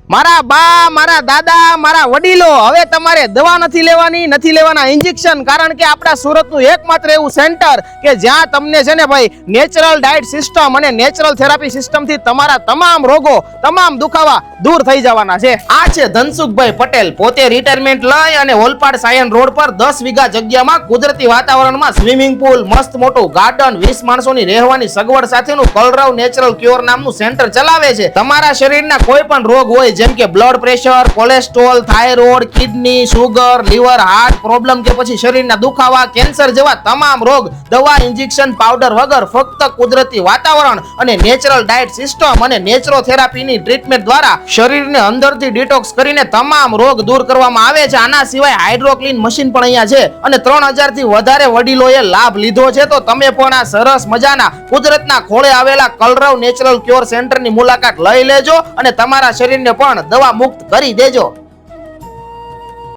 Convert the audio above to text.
મારા બા, મારા દાદા, મારા વડીલો, હવે તમારે દવા નથી લેવાના ઇન્જેક્શન, કારણ કે આપણા સુરતનું એકમાત્ર એવું સેન્ટર કે જ્યાં તમને છે ને ભાઈ નેચરલ ડાયટ સિસ્ટમ અને નેચરલ થેરાપી સિસ્ટમથી તમારા તમામ રોગો, તમામ દુખાવા દૂર થઈ જવાના છે. આ છે ધનસુખભાઈ પટેલ, પોતે રિટાયરમેન્ટ લઈ અને ઓલપાડ સાયન રોડ પર 10 વીઘા જગ્યામાં કુદરતી વાતાવરણમાં સ્વિમિંગ પુલ, મસ્ત મોટું ગાર્ડન, 20 માણસોની રહેવાની સગવડ સાથેનું કલરવ નેચરલ ક્યોર નામનું સેન્ટર ચલાવે છે. તમારા શરીરના કોઈ પણ રોગ હોય, જેમ કે blood pressure, cholesterol, thyroid, kidney, sugar, liver, heart problem કે પછી શરીરના દુખાવા, કેન્સર જેવા તમામ રોગ દવા, ઇન્જેક્શન, પાવડર વગર ફક્ત કુદરતી વાતાવરણ અને નેચરલ ડાયટ સિસ્ટમ અને નેચરોથેરાપીની ટ્રીટમેન્ટ દ્વારા શરીરને અંદરથી ડિટોક્સ કરીને તમામ રોગ દૂર કરવામાં આવે છે. આના સિવાય હાઇડ્રોક્લીન મશીન પણ અહીંયા છે અને 3000 થી વધારે વડીલોએ લાભ લીધો છે. તો તમે પણ આ સરસ મજાના કુદરતના ખોળે આવેલા કલરવ નેચરલ ક્યોર સેન્ટરની મુલાકાત લઈ લેજો અને તમારા શરીરને પણ દવા મુક્ત કરી દેજો.